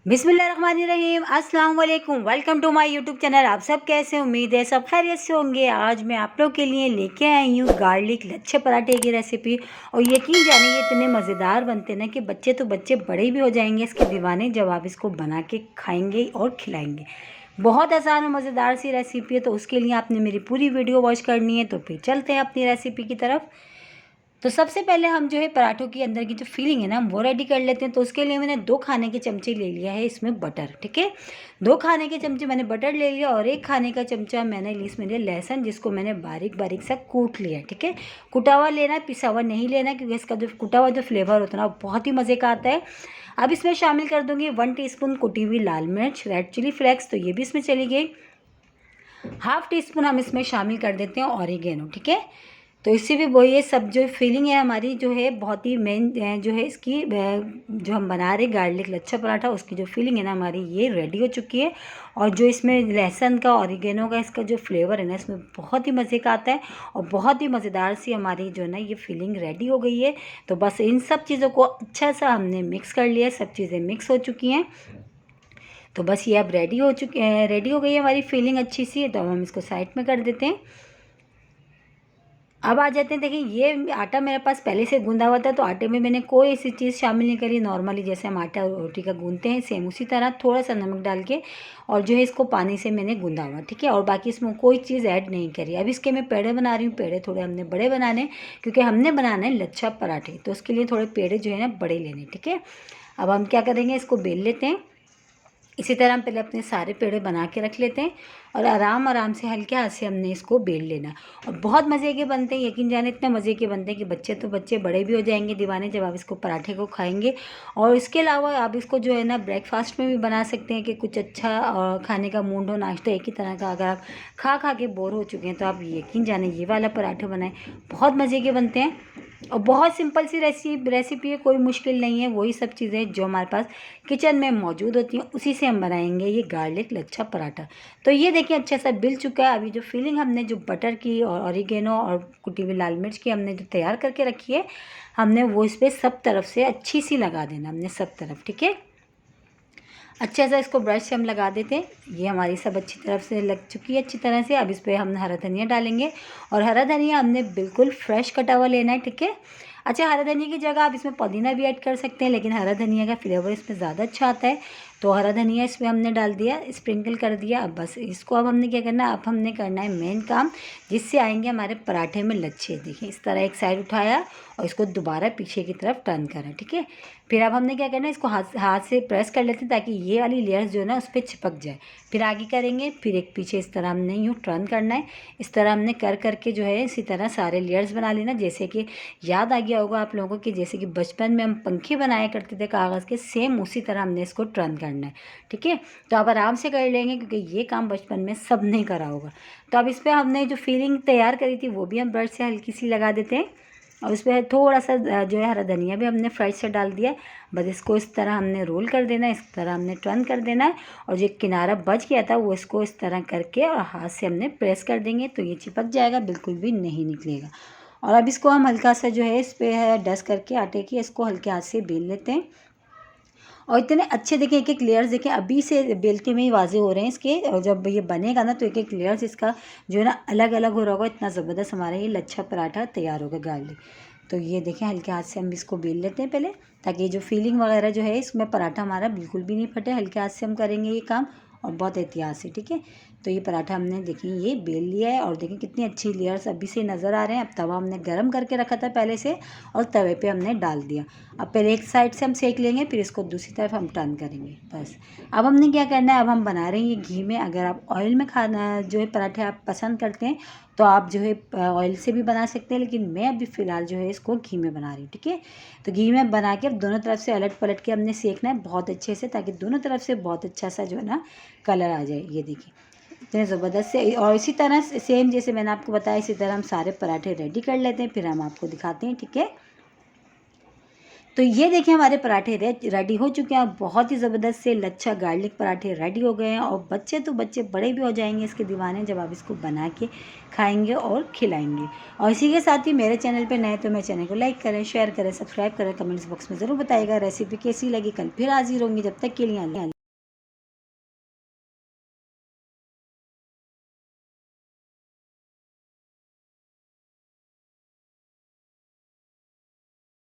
बिस्मिल्लाहिर्रहमानिर्रहीम, अस्सलाम वालेकुम। Welcome to my YouTube channel. आप सब कैसे, उम्मीद है सब खैरियत से होंगे। आज मैं आप लोग के लिए लेके आई हूँ गार्लिक लच्छे पराठे की रेसिपी। और यकीन जानिए ये इतने मज़ेदार बनते ना कि बच्चे तो बच्चे बड़े भी हो जाएंगे इसके दीवाने जब आप इसको बना के खाएंगे और खिलाएंगे। बहुत आसान और मज़ेदार सी रेसिपी है, तो उसके लिए आपने मेरी पूरी वीडियो वॉच करनी है। तो फिर चलते हैं अपनी रेसिपी की तरफ। तो सबसे पहले हम जो है पराठों के अंदर की जो फिलिंग है ना वो रेडी कर लेते हैं। तो उसके लिए मैंने 2 खाने के चमचे ले लिया है इसमें बटर, ठीक है। 2 खाने के चमचे मैंने बटर ले लिया और 1 खाने का चमचा मैंने ली इसमें लिया लहसुन, जिसको मैंने बारीक बारीक सा कूट लिया, ठीक है। कुटा हुआ लेना है, पिसा हुआ नहीं लेना, क्योंकि इसका जो कुटा हुआ जो फ्लेवर होता है ना वो बहुत ही मज़े का आता है। अब इसमें शामिल कर दूँगी 1 टीस्पून कुटी हुई लाल मिर्च, रेड चिली फ्लेक्स, तो ये भी इसमें चली गई। हाफ़ टी स्पून हम इसमें शामिल कर देते हैं ऑरिगेनो, ठीक है। तो इससे भी वो ये सब जो फीलिंग है हमारी जो है बहुत ही मेन जो है इसकी जो हम बना रहे गार्लिक लच्छा पराठा, उसकी जो फीलिंग है ना हमारी ये रेडी हो चुकी है। और जो इसमें लहसुन का ऑरिगेनो का इसका जो फ्लेवर है ना इसमें बहुत ही मज़े का आता है और बहुत ही मज़ेदार सी हमारी जो है ना ये फीलिंग रेडी हो गई है। तो बस इन सब चीज़ों को अच्छा सा हमने मिक्स कर लिया, सब चीज़ें मिक्स हो चुकी हैं। तो बस ये अब रेडी हो गई है हमारी फीलिंग अच्छी सी। तो अब हम इसको साइड में कर देते हैं। अब आ जाते हैं, देखिए ये आटा मेरे पास पहले से गूंदा हुआ था, तो आटे में मैंने कोई ऐसी चीज़ शामिल नहीं करी। नॉर्मली जैसे हम आटा रोटी का गूंदते हैं सेम उसी तरह थोड़ा सा नमक डाल के और जो है इसको पानी से मैंने गूंदा हुआ, ठीक है। और बाकी इसमें कोई चीज़ ऐड नहीं करी। अब इसके मैं पेड़े बना रही हूँ। पेड़े थोड़े हमने बड़े बनाने, क्योंकि हमने बनाना है लच्छा पराठे, तो उसके लिए थोड़े पेड़े जो है ना बड़े लेने, ठीक है। अब हम क्या करेंगे, इसको बेल लेते हैं। इसी तरह हम पहले अपने सारे पेड़े बना के रख लेते हैं और आराम आराम से हल्के हाथ से हमने इसको बेल लेना। और बहुत मज़े के बनते हैं, यकीन जाने इतने मज़े के बनते हैं कि बच्चे तो बच्चे बड़े भी हो जाएंगे दीवाने जब आप इसको पराठे को खाएंगे। और इसके अलावा आप इसको जो है ना ब्रेकफास्ट में भी बना सकते हैं कि कुछ अच्छा खाने का मूड हो, नाश्ता एक ही तरह का अगर आप खा खा के बोर हो चुके हैं तो आप यकीन जाने ये वाला पराठे बनाएं, बहुत मज़े के बनते हैं। और बहुत सिंपल सी रेसिपी है, कोई मुश्किल नहीं है। वही सब चीज़ें जो हमारे पास किचन में मौजूद होती हैं उसी से हम बनाएंगे ये गार्लिक लच्छा पराठा। तो ये देखिए अच्छा सा बिल चुका है। अभी जो फीलिंग हमने जो बटर की और ऑरिगेनो और कुटी हुई लाल मिर्च की हमने जो तैयार करके रखी है, हमने वो इस पर सब तरफ से अच्छी सी लगा देना, हमने सब तरफ, ठीक है। अच्छा सा इसको ब्रश से हम लगा देते हैं। ये हमारी सब अच्छी तरफ से लग चुकी है अच्छी तरह से। अब इस पर हम हरा धनिया डालेंगे और हरा धनिया हमने बिल्कुल फ्रेश कटा हुआ लेना है, ठीक है। अच्छा, हरा धनिया की जगह आप इसमें पुदीना भी ऐड कर सकते हैं, लेकिन हरा धनिया का फ्लेवर इसमें ज़्यादा अच्छा आता है। तो हरा धनिया इसमें हमने डाल दिया, स्प्रिंकल कर दिया। अब बस इसको अब हमने क्या करना है, अब हमने करना है मेन काम, जिससे आएंगे हमारे पराठे में लच्छे। देखिए इस तरह एक साइड उठाया और इसको दोबारा पीछे की तरफ टर्न करा, ठीक है। फिर अब हमने क्या करना है, इसको हाथ से प्रेस कर लेते हैं ताकि ये वाली लेयर्स जो है ना उस पर चिपक जाए। फिर आगे करेंगे, फिर एक पीछे इस तरह हमने यूँ टर्न करना है। इस तरह हमने कर करके जो है इसी तरह सारे लेयर्स बना लेना। जैसे कि याद आ गया होगा आप लोगों को, जैसे कि बचपन में हम पंखे बनाया करते थे कागज़ के, सेम उसी तरह हमने इसको टर्न करना है, ठीक है। तो आप आराम से कर लेंगे क्योंकि ये काम बचपन में सब नहीं करा होगा। तो अब इस पर हमने जो फीलिंग तैयार करी थी वो भी हम ब्रश से हल्की सी लगा देते हैं। और उस पर थोड़ा सा जो है हरा धनिया भी हमने फ्राइड से डाल दिया। बस इसको इस तरह हमने रोल कर देना है, इस तरह हमने टर्न कर देना है। और जो किनारा बच गया था वो इसको इस तरह करके और हाथ से हमने प्रेस कर देंगे तो ये चिपक जाएगा, बिल्कुल भी नहीं निकलेगा। और अब इसको हम हल्का सा जो है इस पर डस्ट करके आटे की इसको हल्के हाथ से बेल लेते हैं। और इतने अच्छे देखें, एक एक लेयर्स देखें अभी से बेलते में ही वाजे हो रहे हैं इसके। और जब ये बनेगा ना तो एक एक लेयर्स इसका जो है ना अलग अलग हो रहा होगा। इतना ज़बरदस्त हमारा ये लच्छा पराठा तैयार होगा गार्लिक। तो ये देखें हल्के हाथ से हम इसको बेल लेते हैं पहले, ताकि जो फीलिंग वगैरह जो है इसमें पराठा हमारा बिल्कुल भी नहीं फटे। हल्के हाथ से हम करेंगे ये काम और बहुत एहतियात से, ठीक है। तो ये पराठा हमने देखिए ये बेल लिया है और देखिए कितनी अच्छी लेयर्स अभी से नज़र आ रहे हैं। अब तवा हमने गर्म करके रखा था पहले से और तवे पे हमने डाल दिया। अब पहले एक साइड से हम सेक लेंगे, फिर इसको दूसरी तरफ हम टर्न करेंगे। बस अब हमने क्या करना है, अब हम बना रहे हैं ये घी में। अगर आप ऑयल में खाना जो है पराठे आप पसंद करते हैं तो आप जो है ऑयल से भी बना सकते हैं, लेकिन मैं अभी फ़िलहाल जो है इसको घी में बना रही हूँ, ठीक है। तो घी में बना के दोनों तरफ से अलट पलट के हमने सेकना है बहुत अच्छे से, ताकि दोनों तरफ से बहुत अच्छा सा जो है ना कलर आ जाए। ये देखिए इतने ज़बरदस्त से। और इसी तरह सेम जैसे मैंने आपको बताया इसी तरह हम सारे पराठे रेडी कर लेते हैं, फिर हम आपको दिखाते हैं, ठीक है। तो ये देखिए हमारे पराठे रेडी हो चुके हैं। बहुत ही ज़बरदस्त से लच्छा गार्लिक पराठे रेडी हो गए हैं और बच्चे तो बच्चे बड़े भी हो जाएंगे इसके दीवाने जब आप इसको बना के खाएंगे और खिलाएंगे। और इसी के साथ ही मेरे चैनल पे नए तो मेरे चैनल को लाइक करें, शेयर करें, सब्सक्राइब करें, कमेंट्स बॉक्स में ज़रूर बताइएगा रेसिपी कैसी लगी। कल फिर हाजिर होंगी, जब तक के लिए